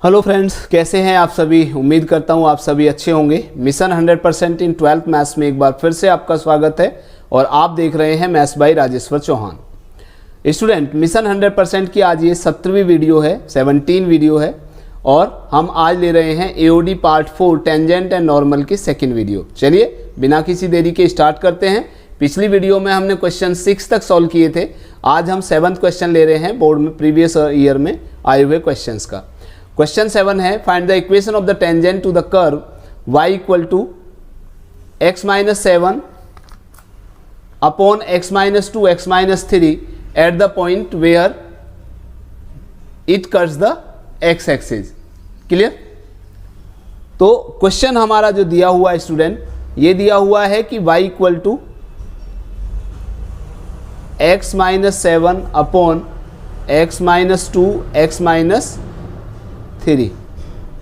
Hello friends, कैसे हैं आप सभी। उम्मीद करता हूं आप सभी अच्छे होंगे। मिशन 100% इन 12th मैथ्स में एक बार फिर से आपका स्वागत है और आप देख रहे हैं maths by Rajeshwar Chauhan. Student, mission 100% की आज ये 17वीं वीडियो है, 17 वीडियो है और हम आज ले रहे हैं AOD part 4 tangent and normal की सेकेंड वीडियो। चलिए बिना किसी देरी के स्टार्ट करते हैं। पिछली वीडियो में हमने क्वेश्चन 6 तक सॉल्व किए थे। आज हम 7th क्वेश्चन ले रहे हैं बोर्ड में प्रीवियस ईयर में आए हुए क्वेश्चंस का। क्वेश्चन 7 है, find the equation of the tangent to the curve y equal to x-7 upon x-2 x-3 at the point where it cuts the x axis. Clear. तो question हमारा जो दिया हुआ है स्टूडेंट, ये दिया हुआ है कि y equal to x-7 upon x-2 x-3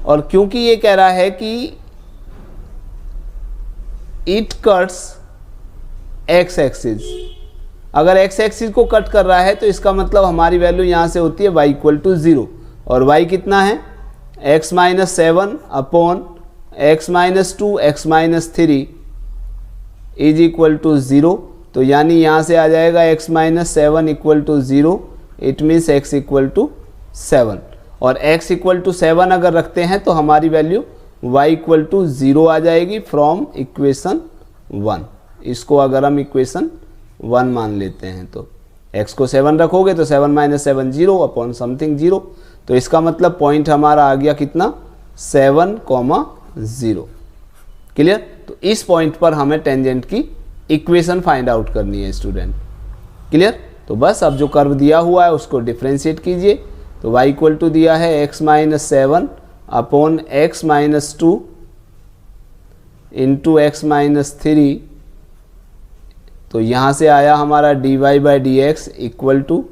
और क्योंकि ये कह रहा है कि इट कट्स x एक्सिस, अगर x एक्सिस को कट कर रहा है तो इसका मतलब हमारी वैल्यू यहाँ से होती है y इक्वल टू 0 और y कितना है x-7 upon x-2 x-3 is equal to 0। तो यानी यहाँ से आ जाएगा x-7 equal to 0, it means x equal to 7 और x इक्वल टू 7 अगर रखते हैं तो हमारी वैल्यू y इक्वल टू 0 आ जाएगी फ्रॉम इक्वेशन 1। इसको अगर हम इक्वेशन 1 मान लेते हैं तो x को 7 रखोगे तो 7 माइनस 7 0 अपॉन समथिंग 0। तो इसका मतलब पॉइंट हमारा आ गया कितना 7,0। क्लियर। तो इस पॉइंट पर हमें टेंजेंट की इक्वेशन फाइंड आउट करनी है स्टूडेंट। क्लियर। तो बस अब जो कर्व दिया हुआ है उसको डिफ्रेंशिएट कीजिए। तो y इक्वल टू दिया है x-7 upon x-2 into x-3। तो यहाँ से आया हमारा dy by D X equal to,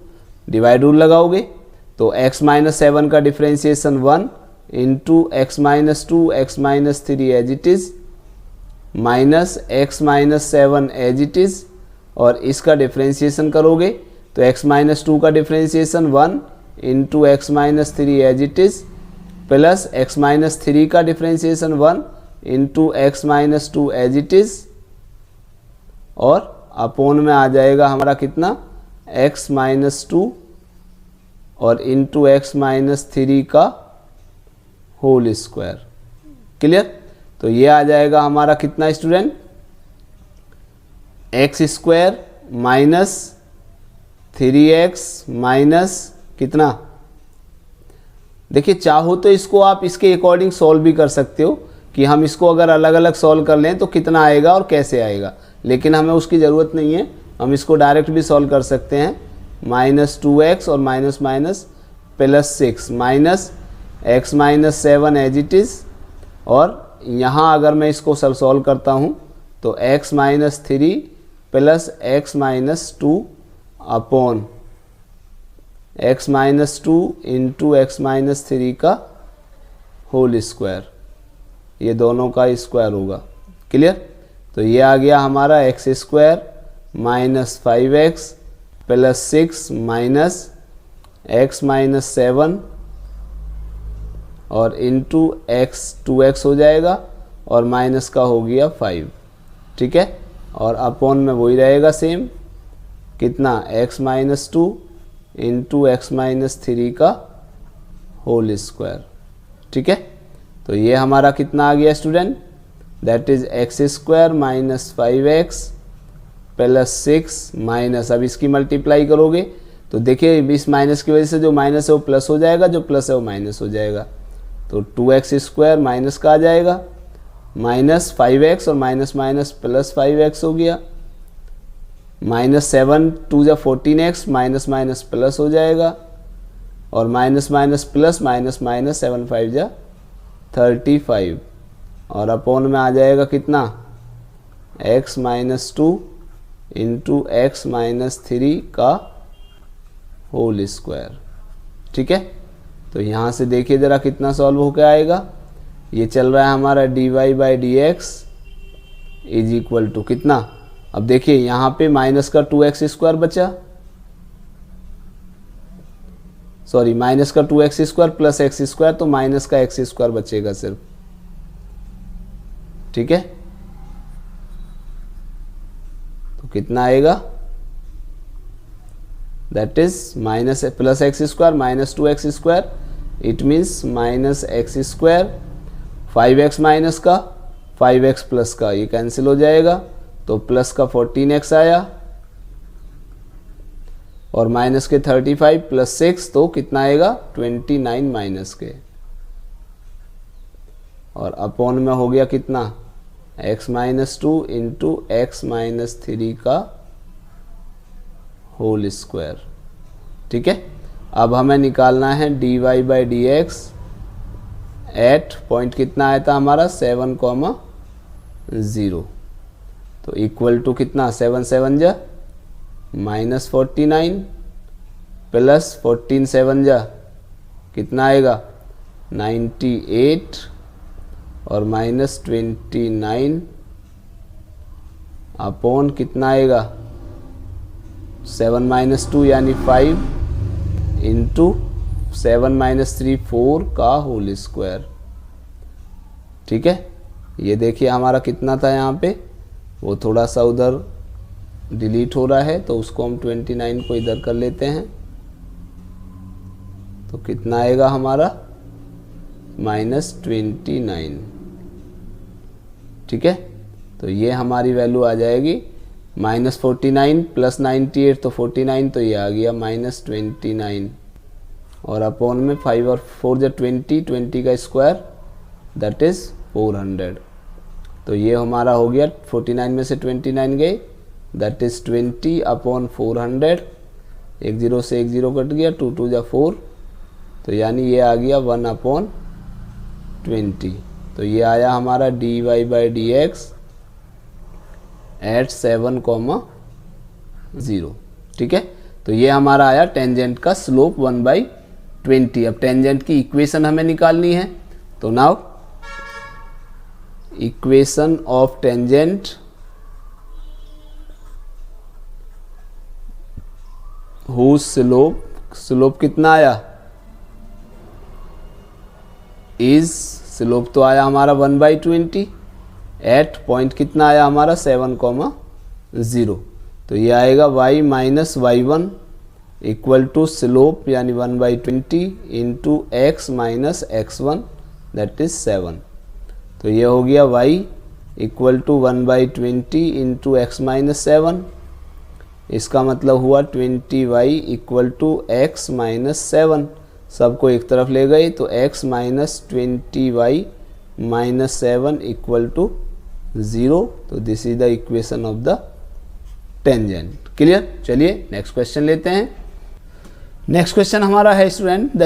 divide rule लगाओगे तो x-7 का differentiation 1 into x-2 x-3 as it is minus x-7 as it is और इसका डिफ्रेंशिएशन करोगे तो x-2 का differentiation 1 into x-3 as it is plus x-3 का differentiation 1 into x-2 as it is और अपोन में आ जाएगा हमारा कितना x-2 और इंटू x-3 का होल स्क्वायर। क्लियर। तो ये आ जाएगा हमारा कितना student x square minus 3x minus कितना। देखिए चाहो तो इसको आप इसके अकॉर्डिंग सॉल्व भी कर सकते हो कि हम इसको अगर अलग अलग सॉल्व कर लें तो कितना आएगा और कैसे आएगा, लेकिन हमें उसकी ज़रूरत नहीं है। हम इसको डायरेक्ट भी सॉल्व कर सकते हैं। -2x और minus minus plus 6 minus x-7 as it is और यहाँ अगर मैं इसको सॉल्व करता हूँ तो x-3 plus x-2 upon x-2 into x-3 का होल स्क्वायर, ये दोनों का स्क्वायर होगा। क्लियर। तो ये आ गया हमारा x square minus 5x plus 6 minus x-7 और इंटू x 2x हो जाएगा और माइनस का हो गया 5। ठीक है। और अपॉन में वही रहेगा सेम, कितना x-2 इंटू x-3 का होल स्क्वायर। ठीक है। तो ये हमारा कितना आ गया student, that is x square minus 5x plus 6 minus, अब इसकी मल्टीप्लाई करोगे तो देखिए इस माइनस की वजह से जो माइनस है वो प्लस हो जाएगा, जो प्लस है वो माइनस हो जाएगा। तो 2x स्क्वायर माइनस का आ जाएगा माइनस 5x और माइनस माइनस प्लस 5x हो गया, माइनस 7 2 जा 14x माइनस माइनस प्लस हो जाएगा और minus minus plus minus minus 7 5 जा 35 और अपॉन में आ जाएगा कितना x-2 इंटू x-3 का होल स्क्वायर। ठीक है। तो यहाँ से देखिए ज़रा कितना सॉल्व होकर आएगा। ये चल रहा है हमारा dy by D X is equal to कितना, अब देखिए यहाँ पे माइनस का 2x स्क्वायर बचा सॉरी माइनस का 2x² प्लस x², तो माइनस का x² बचेगा सिर्फ, ठीक है। तो कितना आएगा, that is minus plus x² minus 2x², it means minus x², 5x minus का 5x प्लस का ये कैंसिल हो जाएगा, तो प्लस का 14x आया और माइनस के 35 प्लस 6, तो कितना आएगा 29 माइनस के, और अपॉन में हो गया कितना x minus 2 into X minus 3 का होल स्क्वायर, ठीक है। अब हमें निकालना है dy by D X at point कितना आया था हमारा 7,0, तो इक्वल टू कितना 7 7 जा माइनस 49 प्लस 14 7 जा कितना आएगा 98 और माइनस 29 अपॉन कितना आएगा 7 माइनस 2 यानी 5 इंटू 7 माइनस 3 4 का होल स्क्वायर, ठीक है। ये देखिए हमारा कितना था यहाँ पे, वो थोड़ा सा उधर डिलीट हो रहा है, तो उसको हम 29 को इधर कर लेते हैं, तो कितना आएगा हमारा माइनस 29, ठीक है। तो ये हमारी वैल्यू आ जाएगी माइनस 49 प्लस 98, तो 49, तो ये आ गया माइनस 29 और अपॉन में 5 और 4 जो 20 का स्क्वायर दैट इज 400, तो ये हमारा हो गया 49 में से 29 गए दैट इज 20 अपॉन 400, एक जीरो से एक जीरो कट गया, 2 2 जा 4, तो यानी ये आ गया 1 अपॉन 20, तो ये आया हमारा dy by D X at 7,0, ठीक है। तो ये हमारा आया टेंजेंट का स्लोप 1/20। अब टेंजेंट की इक्वेशन हमें निकालनी है, तो now equation of tangent whose slope कितना आया इज स्लोप तो आया हमारा 1/20 एट पॉइंट कितना आया हमारा 7,0, तो ये आएगा y minus y1 equal to slope यानी 1/20 into X minus x1 that is 7, तो ये हो गया y equal to 1/20 into X minus 7, इसका मतलब हुआ 20y equal to X minus 7, सबको एक तरफ ले गए तो x minus 20y minus 7 equal to 0, तो this is the equation of the tangent. Clear. चलिए नेक्स्ट क्वेश्चन लेते हैं। नेक्स्ट क्वेश्चन हमारा है student the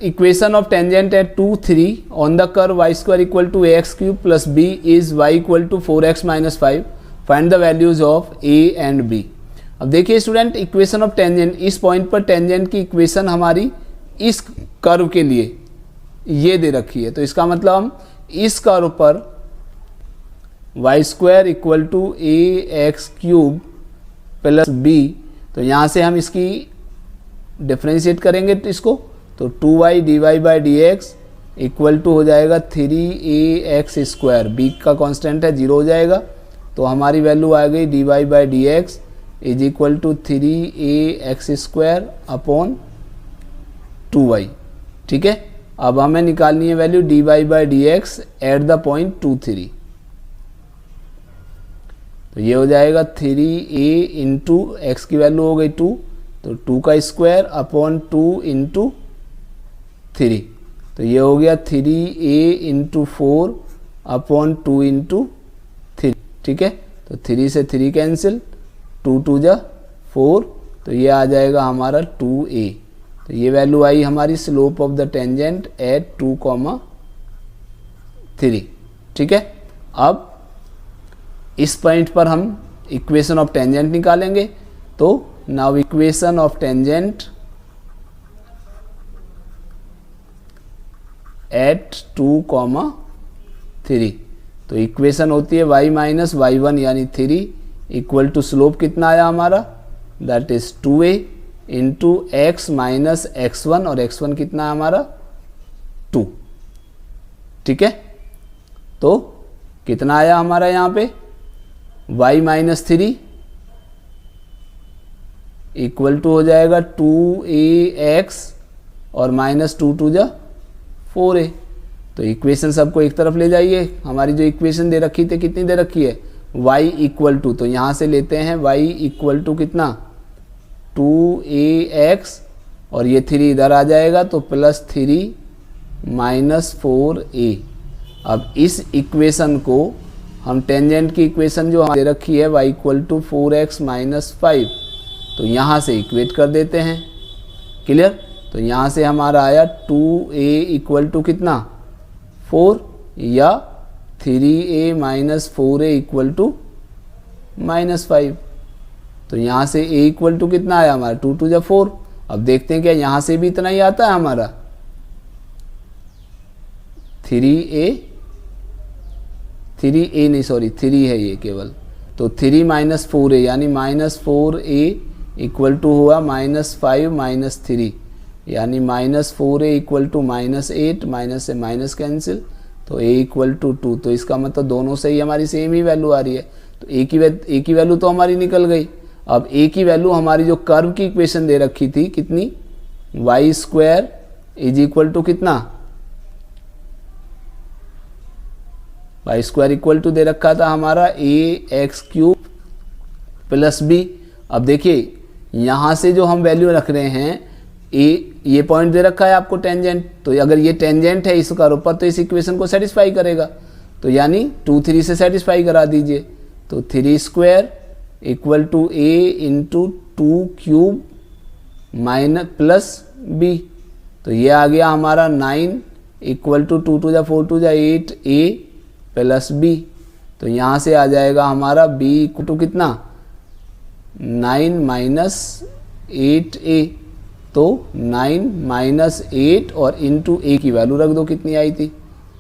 equation of tangent at 2 3 on the curve y square equal to ax cube plus b is y equal to 4x minus 5, find the values of a and b। अब देखिए student equation of tangent, इस point पर tangent की equation हमारी इस curve के लिए ये दे रखी है, तो इसका मतलब हम इस कर्व पर y square equal to ax cube plus b, तो यहाँ से हम इसकी डिफ्रेंशिएट करेंगे तो इसको, तो 2y dy by D X equal to हो जाएगा 3ax स्क्वायर, b का कांस्टेंट है 0 हो जाएगा, तो हमारी वैल्यू आ गई dy by D X is equal to 3ax square upon 2y, ठीक है। अब हमें निकालनी है value dy by D X at the point 2 3, तो ये हो जाएगा 3a इंटू एक्स की वैल्यू हो गई 2, तो 2 का स्क्वायर अपॉन 2 इंटू 3, तो ये हो गया 3a इंटू 4 अपॉन 2 इंटू 3, ठीक है। तो 3 से 3 कैंसिल, 2 2 जा 4, तो ये आ जाएगा हमारा 2a, तो ये वैल्यू आई हमारी slope of the tangent at 2, 3, ठीक है। अब इस पॉइंट पर हम इक्वेशन ऑफ टेंजेंट निकालेंगे, तो now equation of tangent at 2, 3, तो इक्वेशन होती है y माइनस y1 यानी 3 इक्वल टू स्लोप कितना आया हमारा that is 2a into X minus x1, और x1 कितना है हमारा 2। ठीक है, तो कितना आया हमारा यहाँ पे y माइनस 3 इक्वल टू हो जाएगा 2ax और माइनस 2 2 जा 4a। तो इक्वेशन सबको एक तरफ ले जाइए। हमारी जो इक्वेशन दे रखी थी कितनी दे रखी है, y इक्वल टू, तो यहाँ से लेते हैं y इक्वल टू कितना 2ax और ये 3 इधर आ जाएगा तो प्लस 3 माइनस 4a। अब इस इक्वेशन को हम टेंजेंट की इक्वेशन जो दे रखी है y equal to 4x minus 5, तो यहाँ से इक्वेट कर देते हैं। क्लियर, तो यहाँ से हमारा आया 2a इक्वल टू कितना 4 या 3a minus 4a equal to minus 5। तो यहाँ से a इक्वल टू कितना आया हमारा 2 2 जा 4। अब देखते हैं क्या यहाँ से भी इतना ही आता है हमारा 3a नहीं सॉरी 3 है ये केवल, तो 3 माइनस 4a यानी माइनस 4a इक्वल टू हुआ माइनस 5 माइनस 3 यानी minus 4a equal to minus 8, minus से माइनस कैंसिल, तो a इक्वल टू 2। तो इसका मतलब दोनों से ही हमारी सेम ही वैल्यू आ रही है, तो a की वैल्यू तो हमारी निकल गई। अब a की वैल्यू हमारी जो कर्व की इक्वेशन दे रखी थी कितनी, y square is equal to कितना, y स्क्वायर इक्वल टू दे रखा था हमारा ax क्यूब प्लस b। अब देखिए यहाँ से जो हम वैल्यू रख रहे हैं ये पॉइंट दे रखा है आपको टेंजेंट, तो अगर ये टेंजेंट है इस कर्व पर तो इस इक्वेशन को सेटिस्फाई करेगा, तो यानी 2 3 से सेटिस्फाई करा दीजिए। तो 3 square equal to a into 2 cube minus plus b, तो ये आ गया हमारा 9 इक्वल टू 2 2 जा 4 2 जा 8a प्लस b। तो यहाँ से आ जाएगा हमारा b इक्वल टू कितना 9 माइनस 8a, तो 9 माइनस 8 और इंटू a की वैल्यू रख दो कितनी आई थी,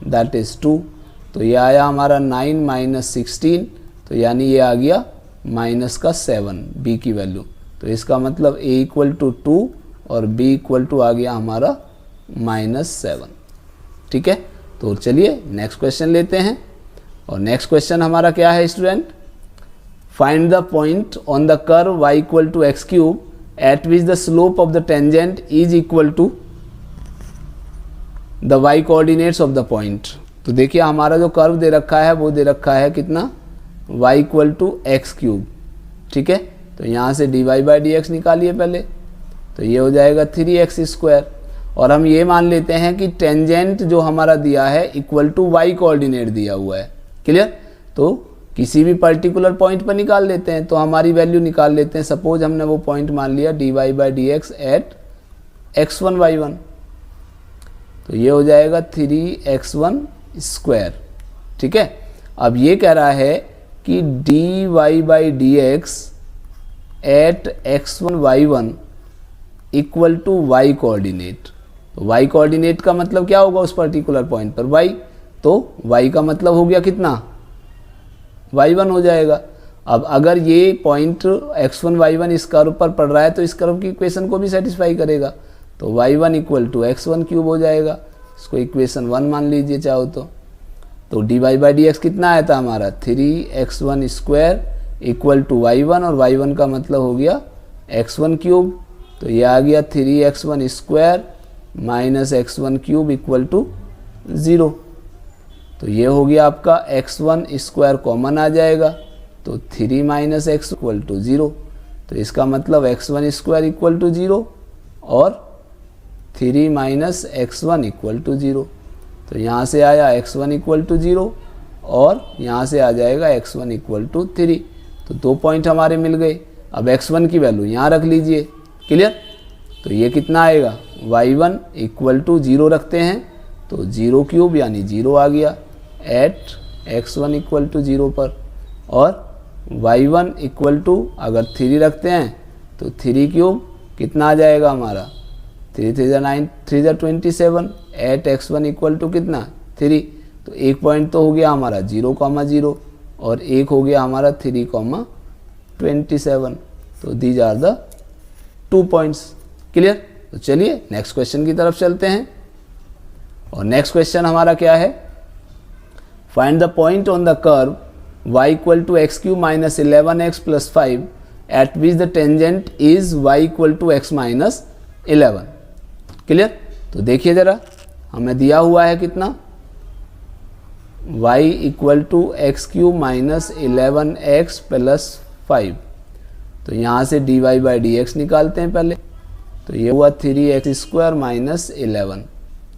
दैट इज़ 2। तो ये आया हमारा 9 माइनस 16, तो यानी ये आ गया माइनस का 7 b की वैल्यू। तो इसका मतलब a इक्वल टू 2 और b इक्वल टू आ गया हमारा माइनस 7। ठीक है, तो चलिए नेक्स्ट क्वेश्चन लेते हैं। और नेक्स्ट क्वेश्चन हमारा क्या है student, find the point on the curve y equal to X cube at which the slope of the tangent is equal to the y coordinates of the point। तो देखिए हमारा जो कर्व दे रखा है वो दे रखा है कितना y equal to X cube. ठीक है, तो यहाँ से dy बाई डी एक्स निकालिए पहले, तो ये हो जाएगा 3x स्क्वायर। और हम ये मान लेते हैं कि टेंजेंट जो हमारा दिया है इक्वल टू y कोऑर्डिनेट दिया हुआ है। क्लियर, तो किसी भी पर्टिकुलर पॉइंट पर निकाल लेते हैं, तो हमारी वैल्यू निकाल लेते हैं। सपोज हमने वो पॉइंट मान लिया dy by D X at x1 y1, तो ये हो जाएगा 3x1 स्क्वायर। ठीक है, अब ये कह रहा है कि dy by D X at x1 y1 equal to y coordinate. तो y कोऑर्डिनेट का मतलब क्या होगा उस पर्टिकुलर पॉइंट पर y, तो y का मतलब हो गया कितना y1 हो जाएगा। अब अगर ये पॉइंट x1 y1 इस कर्व पर पड़ रहा है तो इस कर्व की इक्वेशन को भी सेटिस्फाई करेगा, तो y1 equal to x1 cube हो जाएगा। इसको इक्वेशन 1 मान लीजिए चाहो तो dy बाई डी एक्स कितना आया था हमारा 3x1 square equal to y1, और y1 का मतलब हो गया x1 क्यूब, तो ये आ गया 3x1 square minus x1 cube equal to 0। तो ये हो गया आपका x1 स्क्वायर कॉमन आ जाएगा, तो 3 माइनस एक्स इक्वल टू 0। तो इसका मतलब x1 स्क्वायर इक्वल टू 0 और 3 माइनस x1 इक्वल टू 0। तो यहाँ से आया x1 इक्वल टू 0 और यहाँ से आ जाएगा x1 इक्वल टू 3। तो 2 पॉइंट हमारे मिल गए। अब x1 की वैल्यू यहाँ रख लीजिए। क्लियर, तो ये कितना आएगा y1 इक्वल टू 0 रखते हैं तो 0 क्यूब यानी 0 आ गया एट x1 इक्वल टू 0 पर, और y1 इक्वल टू अगर 3 रखते हैं तो 3 क्यूब कितना आ जाएगा हमारा 3 3 9 3 27 एट x1 इक्वल टू कितना 3। तो एक पॉइंट तो हो गया हमारा 0,0 और एक हो गया हमारा 3,27। तो these are the 2 points. Clear? तो चलिए नेक्स्ट क्वेश्चन की तरफ चलते हैं। और नेक्स्ट क्वेश्चन हमारा क्या है, find the point on the curve y equal to X cube minus 11x plus 5 at which the tangent is y equal to X minus 11। Clear? तो देखिए ज़रा, हमें दिया हुआ है कितना, y equal to X cube minus 11x plus 5। तो यहाँ से dy बाई डी एक्स निकालते हैं पहले। तो ये हुआ 3x स्क्वायर माइनस 11।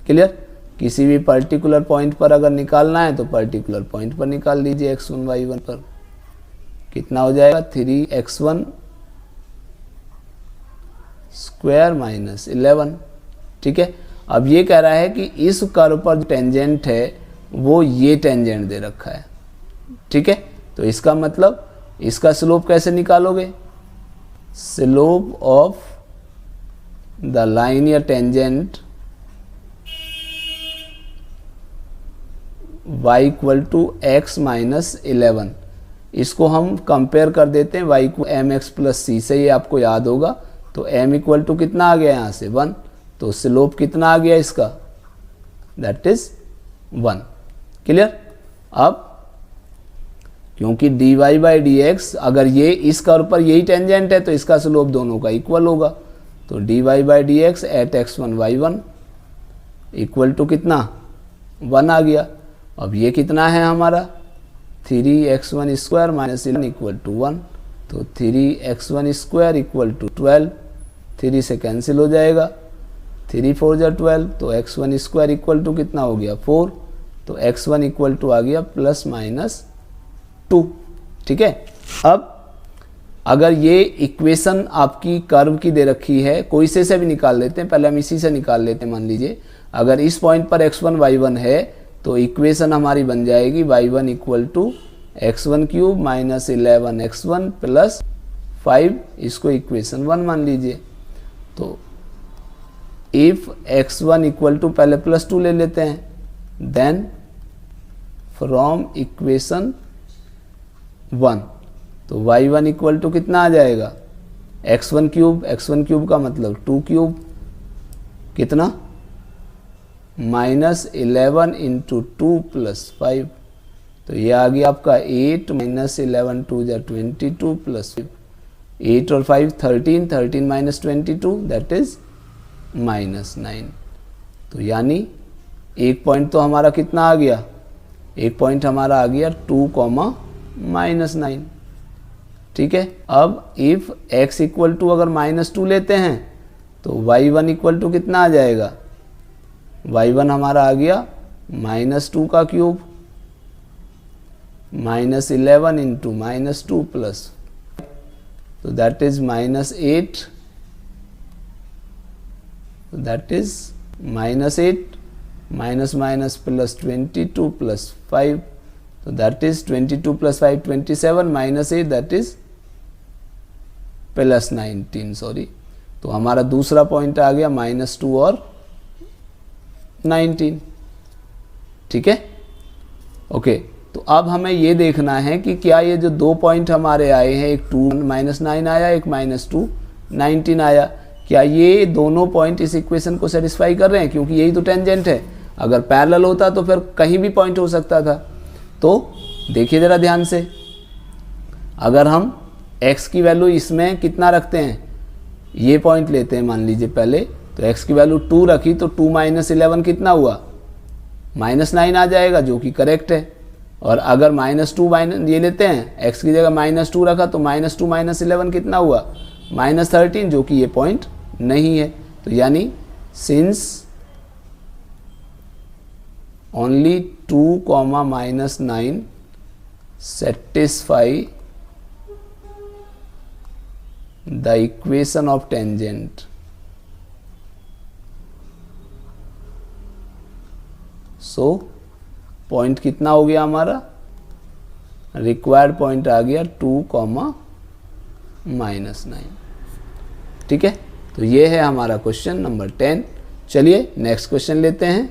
क्लियर? किसी भी पर्टिकुलर पॉइंट पर अगर निकालना है तो पर्टिकुलर पॉइंट पर निकाल लीजिए x1 y1 पर। कितना हो जाएगा, 3x1 स्क्वायर माइनस 11। ठीक है? अब ये कह रहा है कि इस कर्व पर जो टेंजेंट है वो ये टेंजेंट दे रखा है। ठीक है? तो इसका मतलब इसका स्लोप कैसे निकालोगे, स्लोप ऑफ द लाइन या tangent y equal to X minus 11, इसको हम कंपेयर कर देते हैं y को एम एक्स प्लस सी से, ये आपको याद होगा। तो m इक्वल टू कितना आ गया यहाँ से 1, तो स्लोप कितना आ गया इसका, दैट इज 1। क्लियर? अब क्योंकि dy बाई डी एक्स, अगर ये इस कर्व पर यही टेंजेंट है तो इसका स्लोप दोनों का इक्वल होगा। तो dy by D X at x1 y1 equal to कितना, 1 आ गया। अब ये कितना है हमारा, 3x1 square minus 11 equal to 1। तो 3x1 स्क्वायर इक्वल टू 12, 3 से कैंसिल हो जाएगा, 3 4 जा 12। तो x1 स्क्वायर इक्वल टू कितना हो गया, 4। तो x1 इक्वल टू आ गया प्लस माइनस 2। ठीक है? अब अगर ये इक्वेशन आपकी कर्व की दे रखी है, कोई से भी निकाल लेते हैं, पहले हम इसी से निकाल लेते हैं। मान लीजिए अगर इस पॉइंट पर x1 y1 है तो इक्वेशन हमारी बन जाएगी y1 equal to x1 cube minus 11x1 plus 5, इसको इक्वेशन 1 मान लीजिए। तो इफ x1 इक्वल टू, पहले प्लस 2 ले लेते हैं, देन फ्रॉम इक्वेशन 1, तो y1 इक्वल टू कितना आ जाएगा, x1 क्यूब का मतलब 2 क्यूब, कितना, माइनस 11 इंटू 2 प्लस 5। तो ये आ गया आपका 8 माइनस 11 2 जा 22 प्लस 5, 8 और 5 13, 13 माइनस 22 दैट इज माइनस 9। तो यानी एक पॉइंट तो हमारा कितना आ गया, एक पॉइंट हमारा आ गया 2, माइनस 9। ठीक है? अब इफ x इक्वल टू अगर माइनस 2 लेते हैं तो y1 इक्वल टू कितना आ जाएगा, y1 हमारा आ गया माइनस 2 का cube minus 11 into minus 2 plus, तो that is minus 8, that is minus 8 minus minus plus 22 plus 5, तो that is 22 plus 5 27 minus 8 that is plus 19, sorry. तो हमारा दूसरा पॉइंट आ गया माइनस 2 और 19। ठीक है? ओके, तो अब हमें ये देखना है कि क्या ये जो 2 पॉइंट हमारे आए हैं, एक 2 माइनस 9 आया, एक माइनस 2 19 आया, क्या ये दोनों पॉइंट इस इक्वेशन को सेटिस्फाई कर रहे हैं, क्योंकि यही तो टेंजेंट है। अगर पैरेलल होता तो फिर कहीं भी पॉइंट हो सकता था। तो देखिए ज़रा ध्यान से, अगर हम x की वैल्यू इसमें कितना रखते हैं, ये पॉइंट लेते हैं मान लीजिए पहले, तो x की वैल्यू 2 रखी तो 2 माइनस 11 कितना हुआ, माइनस 9 आ जाएगा, जो कि करेक्ट है। और अगर माइनस 2 माइनस ये लेते हैं, x की जगह माइनस 2 रखा तो माइनस 2 माइनस 11 कितना हुआ, माइनस 13, जो कि ये पॉइंट नहीं है। तो यानी since only 2, minus 9 satisfy the equation of tangent, so point कितना हो गया हमारा, रिक्वायर्ड पॉइंट आ गया 2, माइनस 9। ठीक है? तो ये है हमारा क्वेश्चन नंबर 10। चलिए नेक्स्ट क्वेश्चन लेते हैं।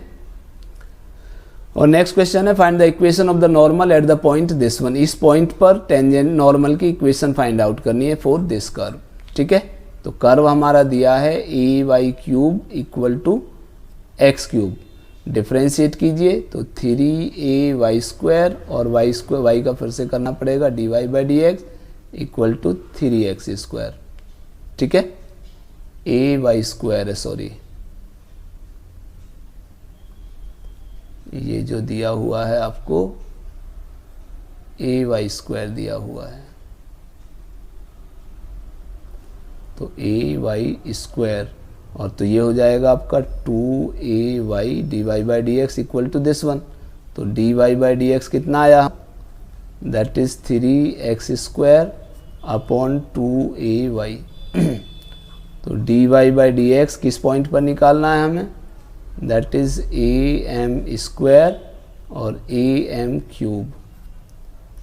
और नेक्स्ट क्वेश्चन है find the equation of the normal eight the point this one. इस पॉइंट पर टेंजेंट नॉर्मल की इक्वेशन फाइंड आउट करनी है फॉर दिस कर्व। ठीक है? तो कर्व हमारा दिया है A Y cube equal to X cube, differentiate कीजिए तो 3a² और वाई का फिर से करना पड़ेगा dy/dx इक्वल टू 3x²। ठीक है, a² है, सॉरी ये जो दिया हुआ है आपको a² दिया हुआ है, तो a² और तो ये हो जाएगा आपका 2ay dy/dx equal to this one. तो dy/dx कितना आया, that is 3x² upon 2ay। तो dy/dx किस पॉइंट पर निकालना है हमें, दैट इज am² और am³।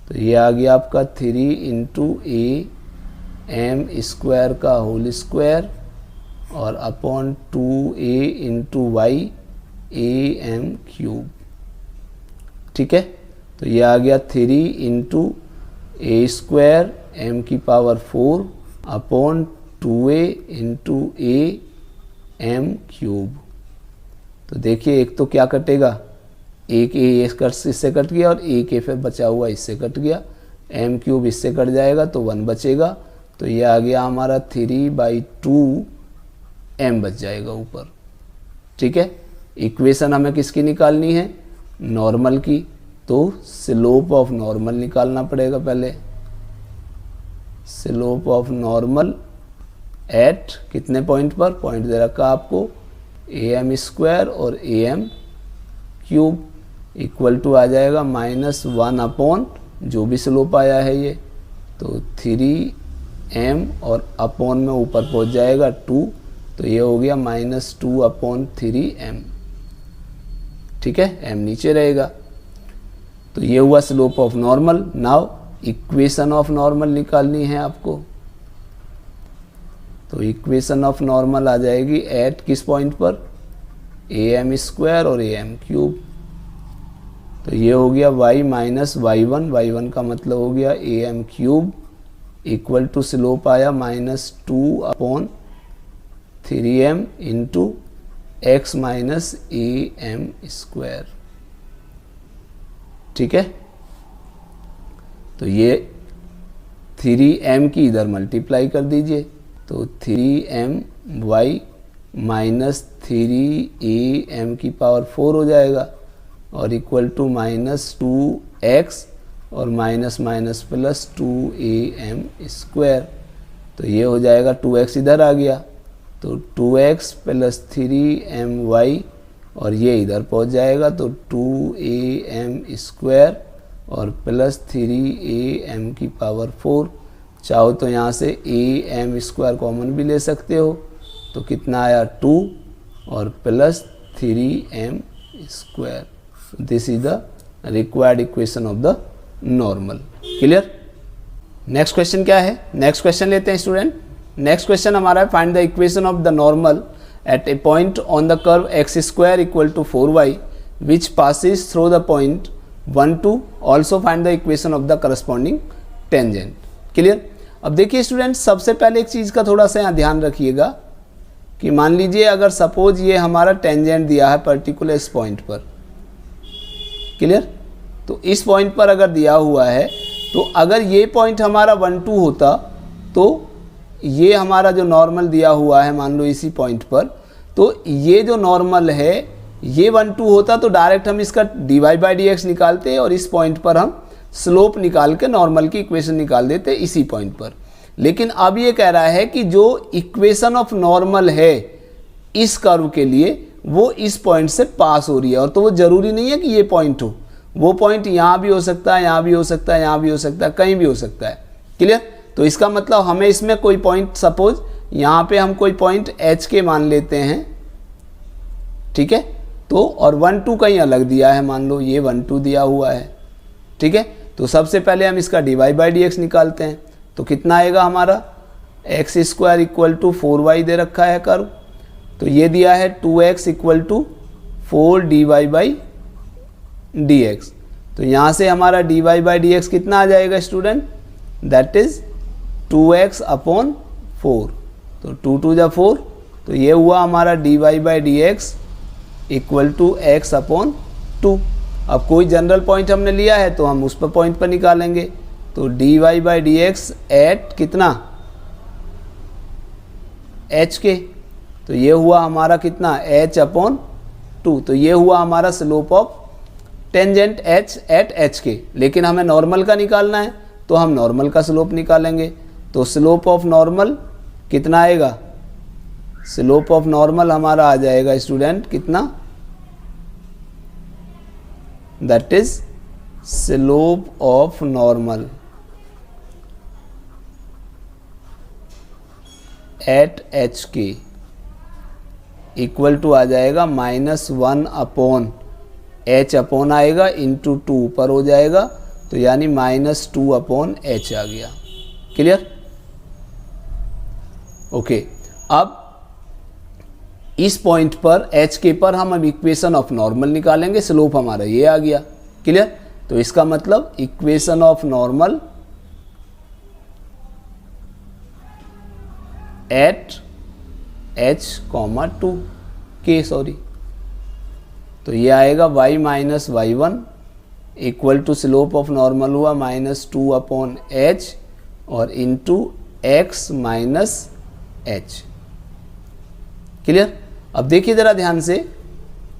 तो ये आ गया आपका 3 × am² का होल स्क्वायर और अपॉन 2a × y am³। ठीक है, तो ये आ गया 3 × a² m⁴ upon 2a × a m³। तो देखिए एक तो क्या कटेगा, एक a इससे कट गया और एक a फिर बचा हुआ इससे कट गया, m³ इससे कट जाएगा तो 1 बचेगा। तो ये आ गया हमारा 3/2 m बच जाएगा ऊपर। ठीक है, इक्वेशन हमें किसकी निकालनी है, नॉर्मल की। तो स्लोप ऑफ नॉर्मल निकालना पड़ेगा पहले। स्लोप ऑफ नॉर्मल एट कितने पॉइंट पर, पॉइंट दे रखा आपको am² और am³ इक्वल टू आ जाएगा -1 अपॉन जो भी स्लोप आया है ये, तो 3m और अपॉन में ऊपर पहुंच जाएगा 2, तो ये हो गया -2 अपॉन 3m। ठीक है, m नीचे रहेगा। तो ये हुआ slope of normal. Now equation of normal निकालनी है आपको। तो इक्वेशन ऑफ नॉर्मल आ जाएगी एट किस पॉइंट पर, am² और am³। तो ये हो गया y माइनस y1 का मतलब हो गया am³ इक्वल टू स्लोप आया -2 upon 3m into x minus am²। ठीक है, तो ये 3m की इधर मल्टीप्लाई कर दीजिए, तो 3my माइनस 3am⁴ हो जाएगा और इक्वल टू -2x और माइनस माइनस प्लस 2am²। तो ये हो जाएगा 2x इधर आ गया, तो 2x प्लस 3my और ये इधर पहुंच जाएगा, तो 2am² और प्लस 3am⁴। चाहो तो यहाँ से am² कॉमन भी ले सकते हो, तो कितना आया 2 और plus 3m²। This is the required equation of the normal. Clear. Next question क्या है, नेक्स्ट क्वेश्चन लेते हैं स्टूडेंट। नेक्स्ट क्वेश्चन हमारा है find the equation of the normal at a point on the curve x² equal to 4y which passes through the point 1 2। Also find the equation of the corresponding tangent. Clear. अब देखिए student, सबसे पहले एक चीज़ का थोड़ा सा यहाँ ध्यान रखिएगा कि मान लीजिए अगर सपोज ये हमारा टेंजेंट दिया है पर्टिकुलर इस पॉइंट पर। क्लियर। तो इस पॉइंट पर अगर दिया हुआ है, तो अगर ये पॉइंट हमारा 1 2 होता तो ये हमारा जो नॉर्मल दिया हुआ है मान लो इसी पॉइंट पर, तो ये जो नॉर्मल है ये 1 2 होता तो डायरेक्ट हम इसका dy/dx निकालते और इस पॉइंट पर हम स्लोप निकाल के नॉर्मल की इक्वेशन निकाल देते इसी पॉइंट पर। लेकिन अब ये कह रहा है कि जो इक्वेशन ऑफ नॉर्मल है इस कर्व के लिए वो इस पॉइंट से पास हो रही है, और तो वो ज़रूरी नहीं है कि ये पॉइंट हो, वो पॉइंट यहाँ भी हो सकता है, यहाँ भी हो सकता है, यहाँ भी हो सकता है, कहीं भी हो सकता है। क्लियर। तो इसका मतलब हमें इसमें कोई पॉइंट सपोज यहाँ पे हम कोई पॉइंट h के मान लेते हैं, ठीक है। तो और 1 2 कहीं अलग दिया है, मान लो ये 1 2 दिया हुआ है, ठीक है। तो सबसे पहले हम इसका dy/dx निकालते हैं, तो कितना आएगा हमारा x² इक्वल टू 4y दे रखा है कर्व, तो ये दिया है 2x इक्वल टू 4 dy/dx। तो यहाँ से हमारा dy/dx कितना आ जाएगा student, that is 2x upon 4। तो 2 2 जा 4, तो ये हुआ हमारा dy/dx equal to x upon 2। अब कोई जनरल पॉइंट हमने लिया है तो हम उस पर पॉइंट पर निकालेंगे। तो dy/dx एट कितना h के, तो ये हुआ हमारा कितना h अपॉन 2। तो ये हुआ हमारा slope of tangent h at h K. लेकिन हमें नॉर्मल का निकालना है तो हम नॉर्मल का स्लोप निकालेंगे। तो स्लोप ऑफ नॉर्मल कितना आएगा, स्लोप ऑफ नॉर्मल हमारा आ जाएगा स्टूडेंट कितना, that is slope of normal eight H के इक्वल टू आ जाएगा -1 अपॉन एच अपॉन आएगा इंटू 2 ऊपर हो जाएगा, तो यानी -2 अपॉन एच आ गया। क्लियर? ओके, अब इस पॉइंट पर एच के पर हम इक्वेशन ऑफ नॉर्मल निकालेंगे, स्लोप हमारा ये आ गया। क्लियर? तो इसका मतलब equation of normal at h, 2 K, sorry, तो ये आएगा y minus y1 equal to slope of normal हुआ -2 अपॉन h और into x minus h। Clear? अब देखिए ज़रा ध्यान से,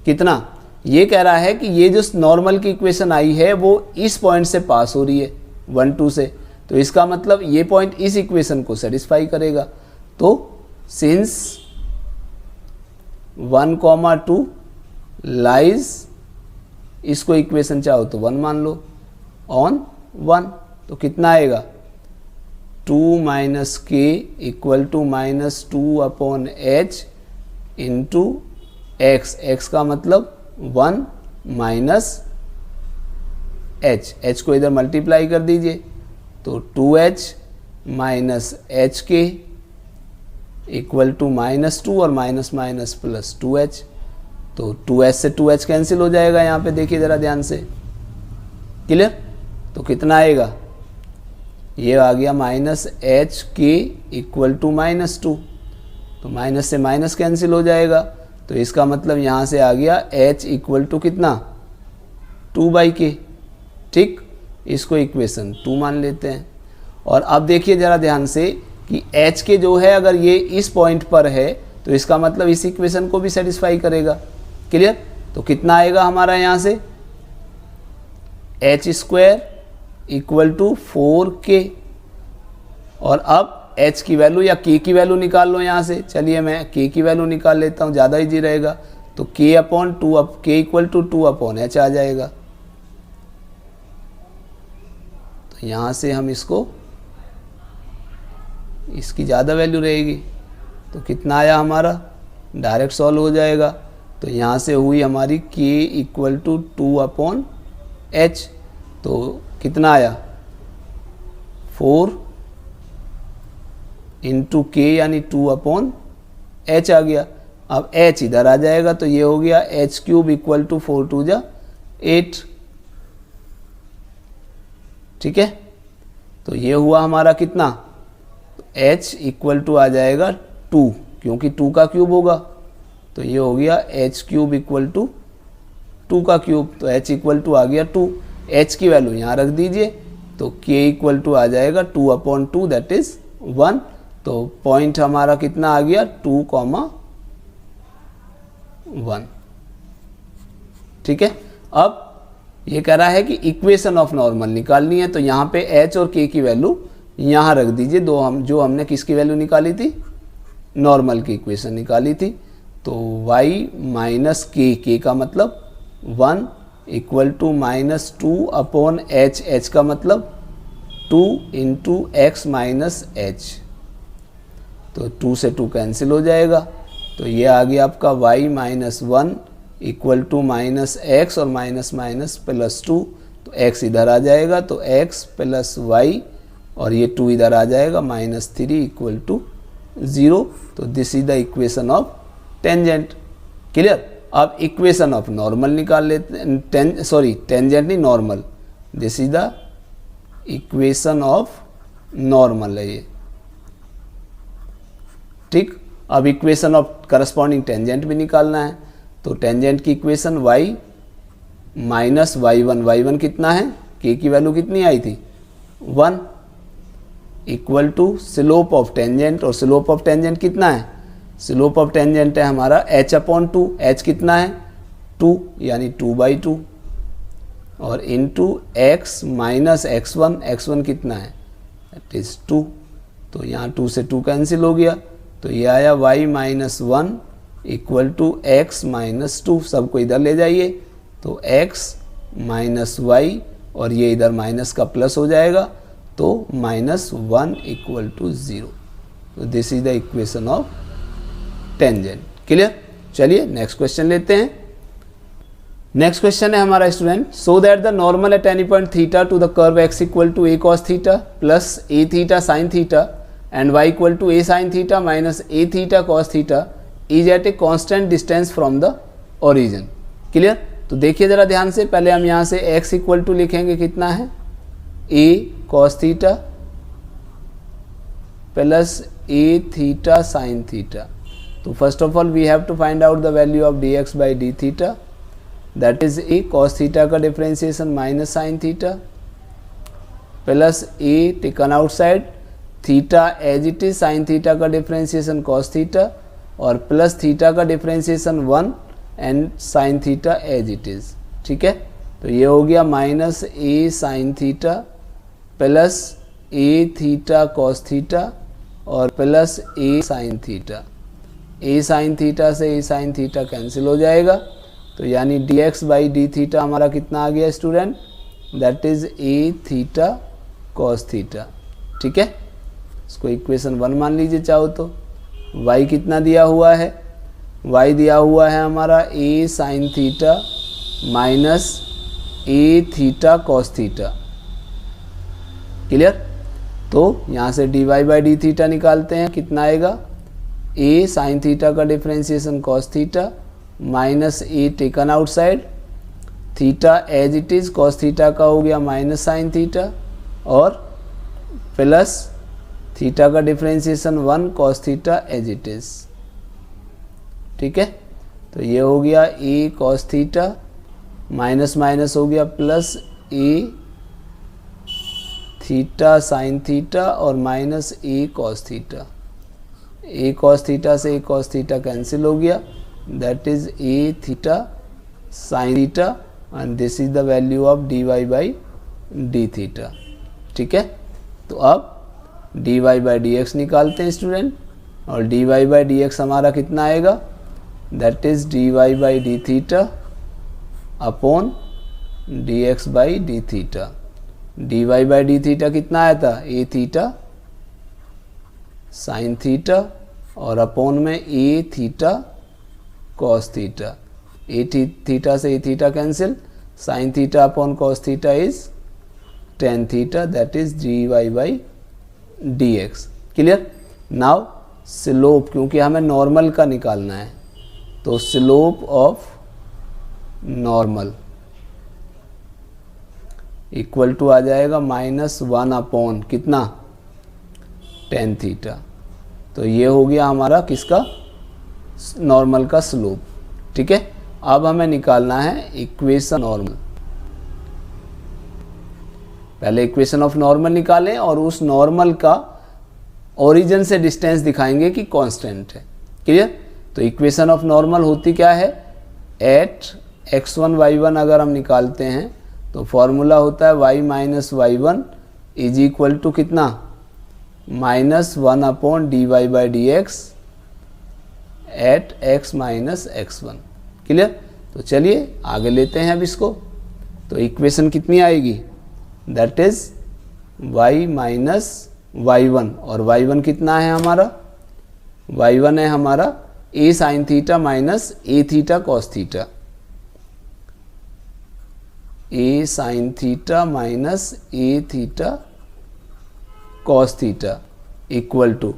कितना ये कह रहा है कि ये जो नॉर्मल की इक्वेशन आई है वो इस पॉइंट से पास हो रही है 1 2 से, तो इसका मतलब ये पॉइंट इस इक्वेशन को सेटिस्फाई करेगा। तो सिंस 1, 2 लाइज, इसको इक्वेशन चाहो तो 1 मान लो, ऑन 1, तो कितना आएगा 2 minus K equal to -2 upon H into X, X का मतलब 1 माइनस एच, एच को इधर मल्टीप्लाई कर दीजिए, तो 2h माइनस एच के इक्वल टू -2 और माइनस माइनस प्लस 2h, तो 2h से 2h कैंसिल हो जाएगा यहाँ पे, देखिए ज़रा ध्यान से। क्लियर? तो कितना आएगा, ये आ गया -h के इक्वल टू -2, तो माइनस से माइनस कैंसिल हो जाएगा, तो इसका मतलब यहाँ से आ गया h इक्वल टू कितना 2/k। ठीक, इसको इक्वेशन 2 मान लेते हैं। और अब देखिए ज़रा ध्यान से कि h के जो है अगर ये इस पॉइंट पर है तो इसका मतलब इस इक्वेशन को भी सेटिस्फाई करेगा। क्लियर? तो कितना आएगा हमारा यहाँ से h² इक्वल टू 4k, और अब h की वैल्यू या k की वैल्यू निकाल लो यहाँ से। चलिए मैं k की वैल्यू निकाल लेता हूँ, ज़्यादा इजी रहेगा। तो k अपॉन 2, अब k equal to 2 upon h आ जाएगा। तो यहाँ से हम इसको, इसकी ज़्यादा वैल्यू रहेगी, तो कितना आया हमारा, डायरेक्ट सॉल्व हो जाएगा। तो यहाँ से हुई हमारी k equal to 2 upon h, तो कितना आया 4 इंटू के यानी 2 अपॉन h आ गया। अब h इधर आ जाएगा तो ये हो गया h³ इक्वल टू 4 2 जा 8। ठीक है, तो ये हुआ हमारा कितना, h इक्वल टू आ जाएगा 2, क्योंकि 2 का क्यूब होगा, तो ये हो गया h³ इक्वल टू 2 का क्यूब, तो h इक्वल टू आ गया 2। h की वैल्यू यहाँ रख दीजिए, तो k इक्वल टू आ जाएगा 2 अपॉन 2 दैट इज 1। तो पॉइंट हमारा कितना आ गया 2,1। ठीक है, अब ये कह रहा है कि इक्वेशन ऑफ नॉर्मल निकालनी है, तो यहाँ पे h और k की वैल्यू यहाँ रख दीजिए। जो हमने किसकी वैल्यू निकाली थी, नॉर्मल की इक्वेशन निकाली थी। तो y माइनस के का मतलब 1 equal to -2 upon h, h का मतलब 2 इंटू एक्स माइनस एच, तो 2 से 2 कैंसिल हो जाएगा। तो ये आ गया आपका y minus 1 equal to -x और माइनस माइनस प्लस 2, तो x इधर आ जाएगा, तो x प्लस y और ये 2 इधर आ जाएगा -3 इक्वल टू 0। तो this is the equation of tangent. Clear? अब इक्वेशन ऑफ नॉर्मल निकाल लेते हैं, टेंजेंट नहीं normal, this is the equation of normal है ये। ठीक। अब इक्वेशन ऑफ करस्पॉन्डिंग टेंजेंट भी निकालना है, तो टेंजेंट की इक्वेशन y माइनस y1 कितना है, k की वैल्यू कितनी आई थी 1, equal to slope of tangent, और स्लोप ऑफ टेंजेंट कितना है, स्लोप ऑफ टेंजेंट है हमारा h/2, h कितना है 2 यानी 2/2, और इंटू x माइनस x1 कितना है दैट इज 2, तो यहाँ 2 से 2 कैंसिल हो गया, तो ये आया y minus 1 equal to x minus 2, सबको इधर ले जाइए, तो x माइनस y और ये इधर माइनस का प्लस हो जाएगा, तो -1 इक्वल टू 0। तो this is the equation of tangent. Clear. चलिए नेक्स्ट क्वेश्चन लेते हैं। नेक्स्ट क्वेश्चन है हमारा student, so that the normal at any point theta to the curve x equal to a cos theta plus a theta sin theta and y equal to a sin theta minus a theta cos theta is at a constant distance from the origin. Clear. तो देखिए ज़रा ध्यान से, पहले हम यहाँ से x equal to लिखेंगे कितना है a cos theta plus a theta sin theta. तो first of all we have to find out the value of dx by D theta, that is a cos theta का differentiation minus sine theta plus a taken outside theta as it is sine theta का differentiation cos theta और plus theta का differentiation 1 and sine theta as it is. ठीक है, तो ये हो गया minus a sine theta plus a theta cos theta और plus a sine theta. a sine theta से a साइन थीटा कैंसिल हो जाएगा, तो यानी dx बाई डी थीटा हमारा कितना आ गया student, that is a theta cos theta. ठीक है, इसको इक्वेशन 1 मान लीजिए चाहो तो। y कितना दिया हुआ है, y दिया हुआ है हमारा a sine theta minus a theta cos theta. Clear. तो यहाँ से dy बाई डी थीटा निकालते हैं, कितना आएगा a साइन थीटा का differentiation cos theta minus a taken outside theta as it is cos theta का हो गया माइनस साइन थीटा और प्लस थीटा का differentiation 1 cos theta as it is. ठीक है, तो ये हो गया a cos theta minus minus हो गया plus a theta sine theta और minus a cos theta. a cos theta से a cos थीटा कैंसिल हो गया, that is a theta sine theta and this is the value of dy by D theta. ठीक है, तो अब dy by D x निकालते हैं student, और dy बाई डी एक्स हमारा कितना आएगा, that is dy by D theta upon dx by D theta. dy by D theta कितना आया था, a थीटा साइन थीटा और अपॉन में a theta cos theta. a theta से a theta cancel, sine theta upon cos theta is tan theta, that is dy by dx। Clear. Now slope, क्योंकि हमें normal का निकालना है, तो slope of normal equal to आ जाएगा -1 upon कितना tan थीटा। तो ये हो गया हमारा किसका, नॉर्मल का स्लोप। ठीक है, अब हमें निकालना है इक्वेशन नॉर्मल। पहले इक्वेशन ऑफ नॉर्मल निकालें और उस नॉर्मल का ओरिजिन से डिस्टेंस दिखाएंगे कि कांस्टेंट है। क्लियर। तो इक्वेशन ऑफ नॉर्मल होती क्या है, एट x1 y1 अगर हम निकालते हैं तो फॉर्मूला होता है y minus y1 is equal to कितना, -1 upon dy by D X at x minus x1। Clear. तो चलिए आगे लेते हैं अब इसको। तो इक्वेशन कितनी आएगी, that is y minus y1 और y1 कितना है हमारा, y1 है हमारा a sine theta minus a theta cos theta, a sine theta minus a theta cos theta equal to,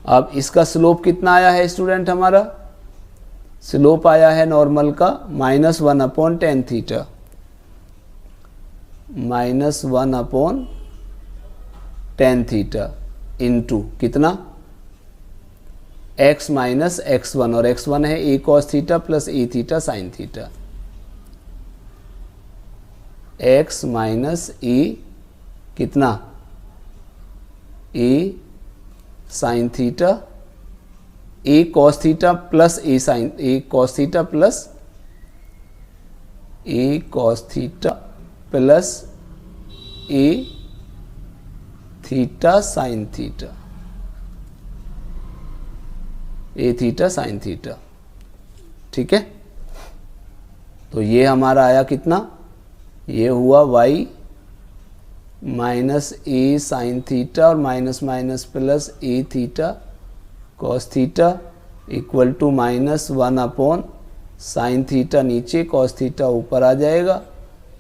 अब इसका स्लोप कितना आया है स्टूडेंट, हमारा स्लोप आया है नॉर्मल का -1 upon tan theta, -1 upon tan theta into कितना x माइनस x1 और x1 है a cos theta plus a theta sine theta, x minus a कितना a sine theta, a cos theta plus a sine, a cos theta plus a cos theta plus a theta sine theta, a theta sine theta. ठीक है, तो ये हमारा आया कितना, ये हुआ y minus a sine theta और minus minus plus a theta cos theta equal to minus 1 upon sine theta नीचे cos थीटा ऊपर आ जाएगा,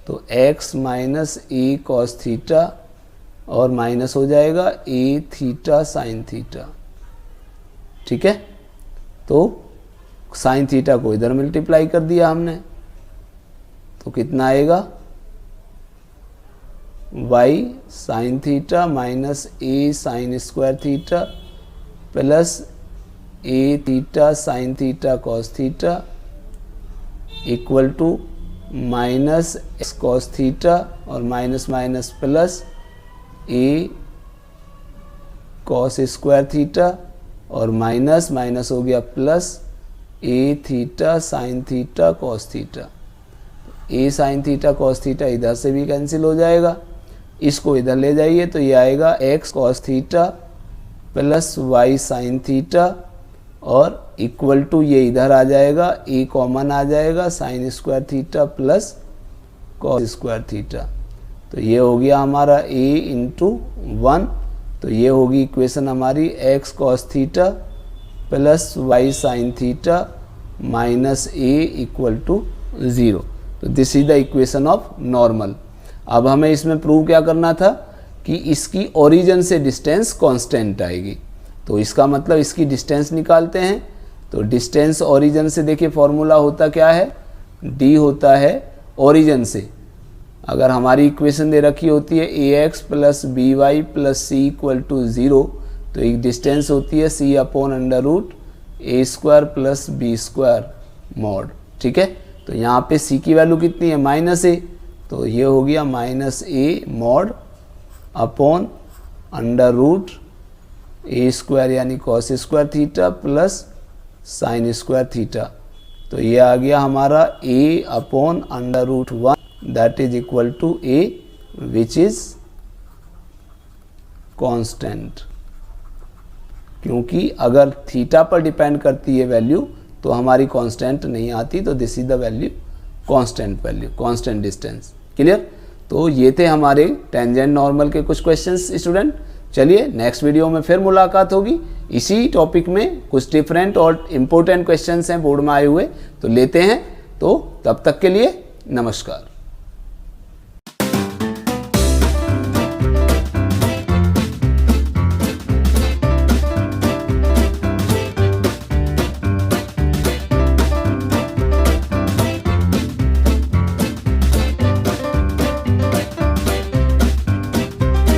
तो x minus a cos theta और माइनस हो जाएगा a थीटा साइन थीटा। ठीक है, तो साइन थीटा को इधर मल्टीप्लाई कर दिया हमने, तो कितना आएगा y sine theta minus a sine square theta plus a theta sine theta cos theta equal to minus x cos theta और minus minus plus a cos square theta और माइनस माइनस हो गया plus a theta sine theta cos theta. a sine theta cos theta इधर से भी cancel हो जाएगा, इसको इधर ले जाइए तो ये आएगा x cos theta plus y sine theta और इक्वल टू ये इधर आ जाएगा, a कॉमन आ जाएगा sign square theta plus cos square theta. तो ये हो गया हमारा a इंटू 1, तो ये होगी इक्वेशन हमारी x cos theta plus y sine theta minus a equal to 0। तो this is the equation of normal. अब हमें इसमें प्रूव क्या करना था कि इसकी ओरिजिन से डिस्टेंस कांस्टेंट आएगी, तो इसका मतलब इसकी डिस्टेंस निकालते हैं। तो डिस्टेंस ओरिजिन से देखिए फॉर्मूला होता क्या है, d होता है ओरिजिन से, अगर हमारी इक्वेशन दे रखी होती है ax plus B Y plus C equal to 0, तो एक डिस्टेंस होती है c upon under root A square plus B square mod. ठीक है, तो यहाँ पे c की वैल्यू कितनी है माइनस a, तो ये हो गया minus a mod upon under root A square यानी cos square theta plus sine square theta. तो ये आ गया हमारा a upon under root 1 that is equal to a which is constant, क्योंकि अगर थीटा पर डिपेंड करती है वैल्यू तो हमारी कांस्टेंट नहीं आती, तो this is the value constant value, constant distance. Clear, तो ये थे हमारे टेंजेंट नॉर्मल के कुछ क्वेश्चंस स्टूडेंट। चलिए नेक्स्ट वीडियो में फिर मुलाकात होगी इसी टॉपिक में, कुछ डिफरेंट और इम्पोर्टेंट क्वेश्चंस हैं बोर्ड में आए हुए, तो लेते हैं। तो तब तक के लिए नमस्कार।